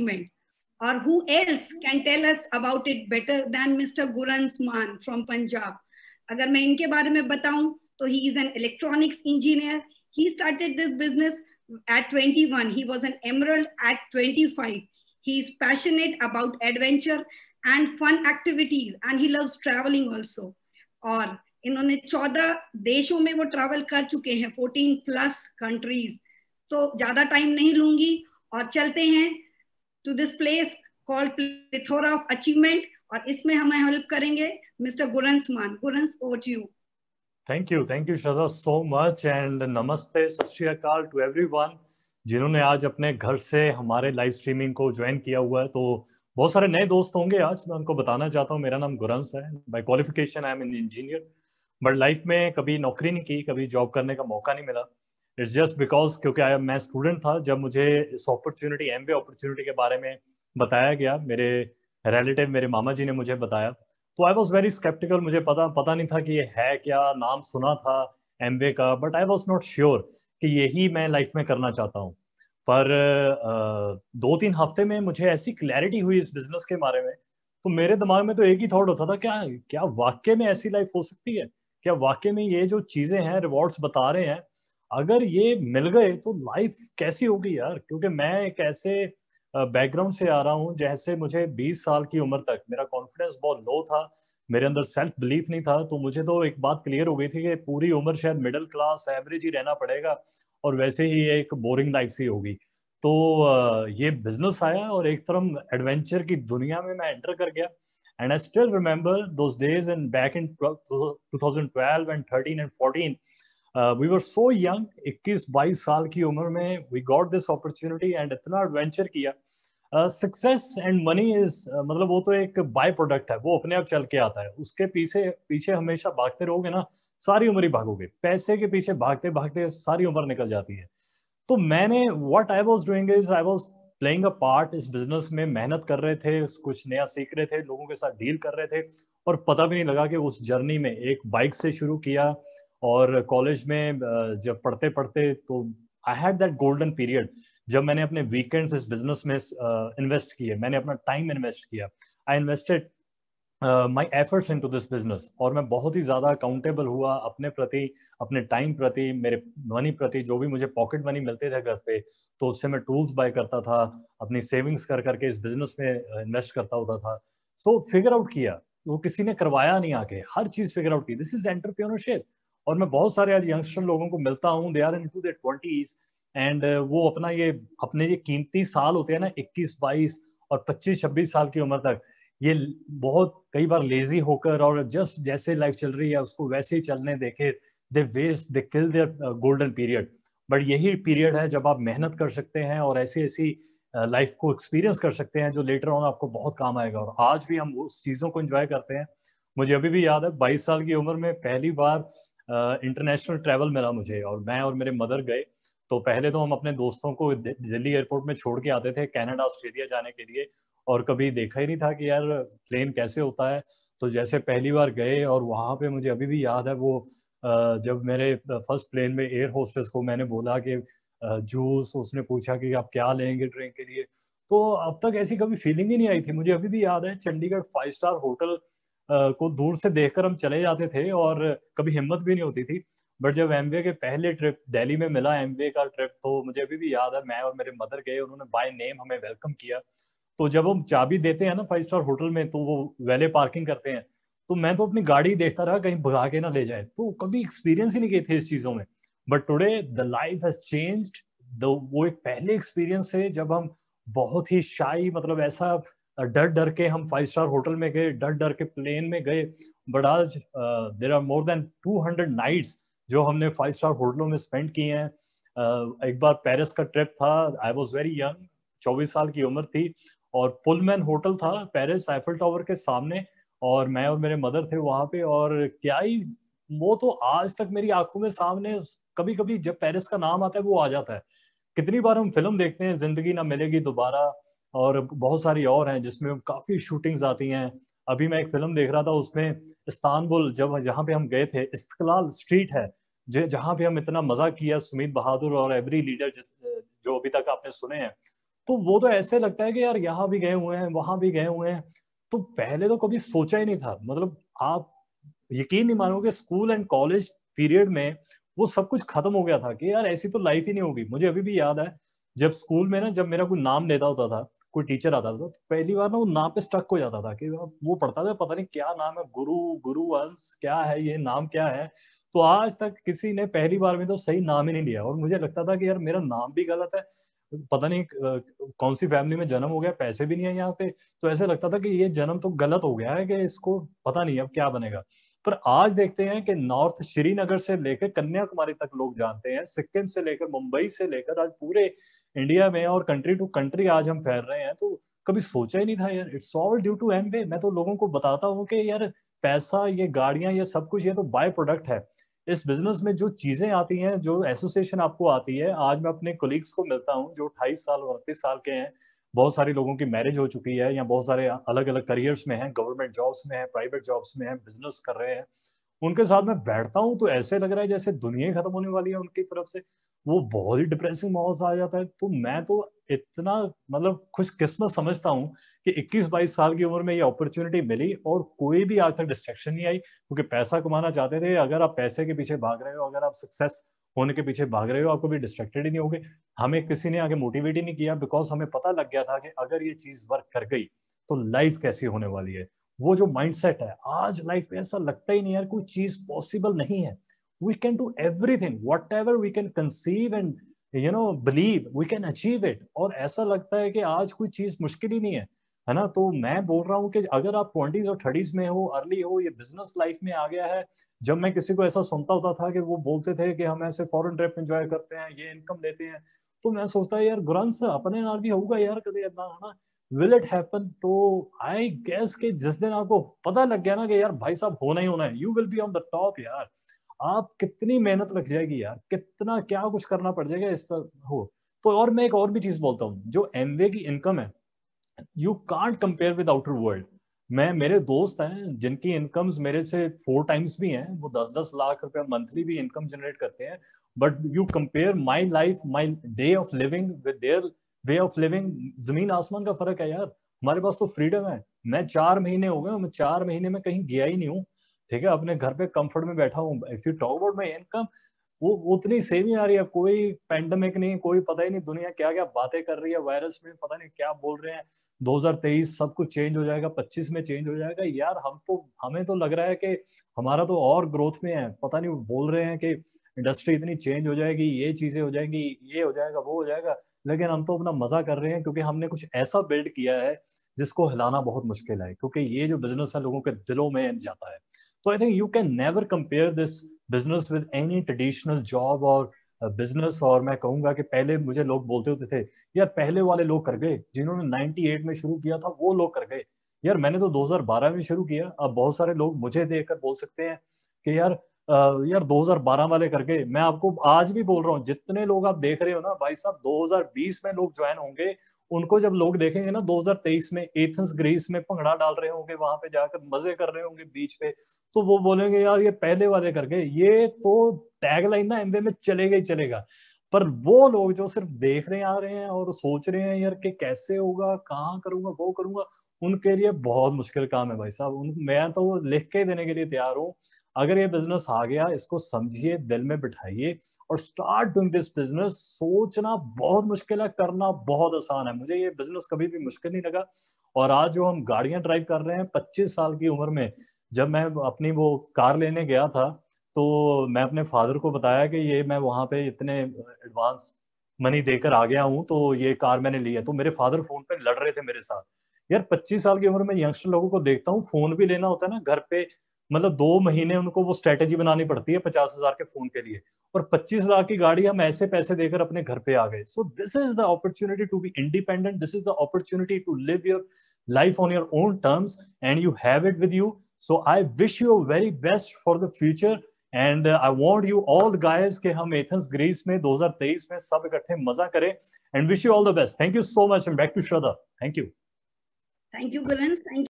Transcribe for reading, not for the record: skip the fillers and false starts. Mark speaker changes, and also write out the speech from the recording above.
Speaker 1: achievement. Or who else can tell us about it better than Mr. Gurrans Maan from Punjab? अगर मैं इनके बारे में बताऊं तो he is an electronics engineer. He started this business at 21. He was an emerald at 25. He is passionate about adventure and fun activities and he loves traveling also. और इन्होंने 14 देशों में वो ट्रैवल कर चुके हैं, 14 प्लस कंट्रीज. तो ज्यादा टाइम नहीं लूंगी और चलते हैं to this place called plethora of achievement और इसमें हमें हेल्प करेंगे mister Gurans Maan. Gurans, over to you.
Speaker 2: Thank you Shraddha so much and नमस्ते, सत श्री अकाल टू एवरीवन जिन्होंने आज अपने घर से हमारे लाइव स्ट्रीमिंग को ज्वाइन किया हुआ है. तो बहुत सारे नए दोस्त होंगे आज, मैं उनको बताना चाहता हूँ. मेरा नाम गुरंस है. By qualification I am an engineer, but life में कभी नौकरी नहीं की, कभी जॉब करने का मौका नहीं मिला. इट्स जस्ट बिकॉज क्योंकि मैं स्टूडेंट था जब मुझे इस अपॉर्चुनिटी, एमबीए अपॉर्चुनिटी के बारे में बताया गया. मेरे रिलेटिव, मेरे मामा जी ने मुझे बताया, तो आई वॉज वेरी स्केप्टिकल. मुझे पता नहीं था कि ये है क्या. नाम सुना था एमबीए का, but I was not sure कि यही मैं लाइफ में करना चाहता हूँ. पर 2-3 हफ्ते में मुझे ऐसी क्लैरिटी हुई इस बिजनेस के बारे में, तो मेरे दिमाग में तो एक ही थॉट होता था, क्या वाकई में ऐसी लाइफ हो सकती है? क्या वाकई में ये जो चीजें हैं, रिवॉर्ड्स बता रहे हैं, अगर ये मिल गए तो लाइफ कैसी होगी यार? क्योंकि मैं एक ऐसे बैकग्राउंड से आ रहा हूँ जैसे मुझे 20 साल की उम्र तक मेरा कॉन्फिडेंस बहुत लो था, मेरे अंदर सेल्फ बिलीफ नहीं था. तो मुझे तो एक बात क्लियर हो गई थी कि पूरी उम्र शायद मिडिल क्लास एवरेज ही रहना पड़ेगा और वैसे ही एक बोरिंग लाइफ सी होगी. तो ये बिजनेस आया और एक तरफ एडवेंचर की दुनिया में मैं एंटर कर गया. And I still remember those days in back in 2012 and 13 and 14. We were so young, 21-22 साल की उम्र में we got this opportunity and इतना एडवेंचर किया. सक्सेस एंड मनी इज मतलब वो तो एक बाय प्रोडक्ट है, वो अपने आप चल के आता है. उसके पीछे पीछे हमेशा भागते रहोगे ना, सारी उम्र ही भागोगे. पैसे के पीछे भागते भागते सारी उम्र निकल जाती है. तो मैंने what I was doing is I was playing a part इस बिजनेस में. मेहनत कर रहे थे, कुछ नया सीख रहे थे, लोगों के साथ डील कर रहे थे और पता भी नहीं लगा कि उस जर्नी में एक बाइक से शुरू किया. और कॉलेज में जब पढ़ते पढ़ते तो I had that golden period जब मैंने अपने वीकेंड्स इस बिजनेस में इन्वेस्ट किए, मैंने अपना टाइम इन्वेस्ट किया. I invested my efforts into this business और मैं बहुत ही ज्यादा अकाउंटेबल हुआ अपने प्रति, अपने टाइम प्रति, मेरे मनी प्रति. जो भी मुझे पॉकेट मनी मिलते थे घर पे, तो उससे मैं टूल्स बाय करता था, अपनी सेविंग्स कर करके इस बिजनेस में इन्वेस्ट करता होता था. सो फिगर आउट किया, वो किसी ने करवाया नहीं, आके हर चीज फिगर आउट की. This is entrepreneurship. और मैं बहुत सारे आज यंगस्टर लोगों को मिलता हूँ, they are into their 20s and वो अपने ये कीमती साल होते हैं ना, 21-22 और 25-26 साल की उम्र तक, ये बहुत कई बार लेजी होकर और जस्ट जैसे लाइफ चल रही है उसको वैसे ही चलने देके दे किल देयर गोल्डन पीरियड. बट यही पीरियड है जब आप मेहनत कर सकते हैं और ऐसी ऐसी लाइफ को एक्सपीरियंस कर सकते हैं जो लेटर ऑन आपको बहुत काम आएगा. और आज भी हम उस चीजों को एंजॉय करते हैं. मुझे अभी भी याद है 22 साल की उम्र में पहली बार इंटरनेशनल ट्रैवल मिला मुझे और मैं और मेरे मदर गए. तो पहले तो हम अपने दोस्तों को दिल्ली एयरपोर्ट में छोड़ के आते थे कनाडा, ऑस्ट्रेलिया जाने के लिए, और कभी देखा ही नहीं था कि यार प्लेन कैसे होता है. तो जैसे पहली बार गए और वहां पे मुझे अभी भी याद है वो जब मेरे फर्स्ट प्लेन में एयर होस्टेस को मैंने बोला कि जूस, उसने पूछा कि आप क्या लेंगे ड्रिंक के लिए. तो अब तक ऐसी कभी फीलिंग ही नहीं आई थी. मुझे अभी भी याद है चंडीगढ़ 5 स्टार होटल को दूर से देखकर हम चले जाते थे और कभी हिम्मत भी नहीं होती थी. बट जब एमबीए के पहले ट्रिप दिल्ली में मिला, एमबीए का ट्रिप, तो मुझे अभी भी याद है मैं और मेरे मदर गए, उन्होंने बाय नेम हमें वेलकम किया. तो जब हम चाबी देते हैं ना 5 स्टार होटल में, तो वो वैले पार्किंग करते हैं, तो मैं तो अपनी गाड़ी देखता रहा कहीं भगा के ना ले जाए. तो कभी एक्सपीरियंस ही नहीं किए थे इस चीजों में. But today the life has changed. वो एक पहले एक्सपीरियंस है जब हम बहुत ही शाई, मतलब ऐसा डर डर के हम 5 स्टार होटल में गए, डर डर के प्लेन में गए. बट आज there are more than 200 nights जो हमने 5 स्टार होटलों में स्पेंड किए हैं. एक बार पेरिस का ट्रिप था, आई वॉज वेरी यंग, 24 साल की उम्र थी, और पुलमैन होटल था पेरिस आईफल टावर के सामने, और मैं और मेरे मदर थे वहां पे. और क्या ही, वो तो आज तक मेरी आंखों में सामने, कभी कभी जब पेरिस का नाम आता है वो आ जाता है. कितनी बार हम फिल्म देखते हैं जिंदगी ना मिलेगी दोबारा, और बहुत सारी और हैं जिसमें काफी शूटिंग्स आती हैं. अभी मैं एक फिल्म देख रहा था, उसमें इस्तांबुल, जहाँ पे हम गए थे, इस्तिकलाल स्ट्रीट है जहाँ पे हम इतना मजा किया, सुमित बहादुर और एवरी लीडर जो अभी तक आपने सुने हैं. तो वो तो ऐसे लगता है कि यार यहाँ भी गए हुए हैं, वहां भी गए हुए हैं। तो पहले तो कभी सोचा ही नहीं था, मतलब आप यकीन नहीं मानोगे, स्कूल एंड कॉलेज पीरियड में वो सब कुछ खत्म हो गया था कि यार ऐसी तो लाइफ ही नहीं होगी। मुझे अभी भी याद है जब स्कूल में ना, जब मेरा कोई नाम लेता होता था, कोई टीचर आता था, तो पहली बार ना वो नाम पे स्टक हो जाता था कि वो पढ़ता था, पता नहीं क्या नाम है, गुरु गुरुवंश क्या है, ये नाम क्या है। तो आज तक किसी ने पहली बार में तो सही नाम ही नहीं लिया, और मुझे लगता था कि यार मेरा नाम भी गलत है, पता नहीं कौन सी फैमिली में जन्म हो गया, पैसे भी नहीं है यहाँ पे। तो ऐसे लगता था कि ये जन्म तो गलत हो गया है, कि इसको पता नहीं अब क्या बनेगा। पर आज देखते हैं कि नॉर्थ श्रीनगर से लेकर कन्याकुमारी तक लोग जानते हैं, सिक्किम से लेकर मुंबई से लेकर आज पूरे इंडिया में और कंट्री टू कंट्री आज हम फैल रहे हैं। तो कभी सोचा ही नहीं था यार, it's all due to Amway. मैं तो लोगों को बताता हूँ कि यार पैसा, ये गाड़ियां, ये सब कुछ, ये तो बाय प्रोडक्ट है। इस बिजनेस में जो चीजें आती हैं, जो एसोसिएशन आपको आती है, आज मैं अपने कोलीग्स को मिलता हूँ जो 28 साल 29 साल के हैं, बहुत सारे लोगों की मैरिज हो चुकी है, या बहुत सारे अलग अलग करियर्स में हैं, गवर्नमेंट जॉब्स में हैं, प्राइवेट जॉब्स में हैं, बिजनेस कर रहे हैं। उनके साथ मैं बैठता हूँ तो ऐसे लग रहा है जैसे दुनिया ही खत्म होने वाली है उनकी तरफ से। वो बहुत ही डिप्रेसिंग माहौल सा आ जाता है। तो मैं तो इतना मतलब खुशकिस्मत समझता हूँ कि 21-22 साल की उम्र में ये अपॉर्चुनिटी मिली, और कोई भी आज तक डिस्ट्रैक्शन नहीं आई, क्योंकि पैसा कमाना चाहते थे। अगर आप पैसे के पीछे भाग रहे हो, अगर आप सक्सेस होने के पीछे भाग रहे हो, आप कभी डिस्ट्रैक्टेड ही नहीं होगे। हमें किसी ने आगे मोटिवेट ही नहीं किया, बिकॉज हमें पता लग गया था कि अगर ये चीज वर्क कर गई तो लाइफ कैसी होने वाली है। वो जो माइंडसेट है, आज लाइफ में ऐसा लगता ही नहीं यार कोई चीज पॉसिबल नहीं है। We can do everything, whatever we can conceive and believe, we can achieve it. और ऐसा लगता है कि आज कोई चीज मुश्किल ही नहीं है ना। तो मैं बोल रहा हूँ कि अगर आप 20s और 30s में हो, अर्ली हो, ये बिजनेस लाइफ में आ गया है। जब मैं किसी को ऐसा सुनता होता था कि वो बोलते थे कि हम ऐसे फॉरेन ट्रिप एंजॉय करते हैं, ये इनकम लेते हैं, तो मैं सोचता है यार गुरंस अपने नाल भी होगा यार कभी ऐसा, है ना, विल इट हैपन। तो आई गेस कि जिस दिन आपको पता लग गया ना कि यार भाई साहब होना ही होना है, you will be on the top यार। आप कितनी मेहनत लग जाएगी यार, कितना क्या कुछ करना पड़ जाएगा इस तरह हो। तो और मैं एक और भी चीज बोलता हूँ, जो एमवे की इनकम है, you can't compare with outer world. मैं, मेरे दोस्त हैं जिनकी इनकम्स मेरे से 4 टाइम्स भी हैं, वो 10-10 लाख रुपया मंथली भी इनकम जनरेट करते हैं। But you compare my life, my day of living with their way of living, जमीन आसमान का फर्क है यार। हमारे पास तो फ्रीडम है। मैं 4 महीने हो गए, मैं 4 महीने में कहीं गया ही नहीं हूँ, ठीक है, अपने घर पे कंफर्ट में बैठा हूँ। If you talk about my income, वो उतनी सेम ही आ रही है। कोई पैंडेमिक नहीं, कोई पता ही नहीं दुनिया क्या क्या बातें कर रही है, वायरस में पता नहीं क्या बोल रहे हैं। 2023 सब कुछ चेंज हो जाएगा, 25 में चेंज हो जाएगा यार। हमें तो लग रहा है कि हमारा तो और ग्रोथ में है। पता नहीं, बोल रहे हैं कि इंडस्ट्री इतनी चेंज हो जाएगी, ये चीजें हो जाएंगी, ये हो जाएगा, वो हो जाएगा। लेकिन हम तो अपना मजा कर रहे हैं, क्योंकि हमने कुछ ऐसा बिल्ड किया है जिसको हिलाना बहुत मुश्किल है, क्योंकि ये जो बिजनेस है लोगों के दिलों में जाता है। तो I think you can never compare this business with any traditional job और बिजनेस। और मैं कहूंगा कि पहले मुझे लोग बोलते होते थे यार पहले वाले लोग कर गए, जिन्होंने 98 में शुरू किया था वो लोग कर गए। यार मैंने तो 2012 में शुरू किया। अब बहुत सारे लोग मुझे देखकर बोल सकते हैं कि यार 2012 वाले कर गए। मैं आपको आज भी बोल रहा हूँ, जितने लोग आप देख रहे हो ना भाई साहब, 2020 में लोग ज्वाइन होंगे, उनको जब लोग देखेंगे ना 2023 में एथेंस ग्रीस में भंगड़ा डाल रहे होंगे, वहां पे जाकर मजे कर रहे होंगे बीच पे, तो वो बोलेंगे यार ये पहले वाले कर गए। ये तो टैगलाइन ना एमवे में चलेगा ही चलेगा। पर वो लोग जो सिर्फ देख रहे आ रहे हैं और सोच रहे हैं यार कि कैसे होगा, कहाँ करूंगा, वो करूंगा, उनके लिए बहुत मुश्किल काम है भाई साहब। मैं तो लिख के देने के लिए तैयार हूँ। अगर ये बिजनेस आ गया, इसको समझिए, दिल में बिठाइए और स्टार्ट डूइंग दिस बिजनेस। सोचना बहुत मुश्किल है, करना बहुत आसान है। मुझे ये बिजनेस कभी भी मुश्किल नहीं लगा। और आज जो हम गाड़ियां ड्राइव कर रहे हैं 25 साल की उम्र में, जब मैं अपनी वो कार लेने गया था, तो मैं अपने फादर को बताया कि ये मैं वहां पे इतने एडवांस मनी देकर आ गया हूँ, तो ये कार मैंने ली है। तो मेरे फादर फोन पे लड़ रहे थे मेरे साथ। यार 25 साल की उम्र में यंगस्टर लोगों को देखता हूँ, फोन भी लेना होता है ना घर पे, मतलब 2 महीने उनको वो स्ट्रेटेजी बनानी पड़ती है 50,000 के फोन के लिए, और 25 लाख की गाड़ी हम ऐसे पैसे देकर अपने घर पे आ गए। So this is the opportunity to be independent, this is the opportunity to live your life on your own terms, and you have it with you. So I wish you very best for the future, and I want you all guys कि हम Athens Greece में 2023 में सब इकट्ठे मजा करें, and wish you all the best. Thank you so much, and back to Shraddha. Thank you.
Speaker 1: Thank you, Gurans. Thank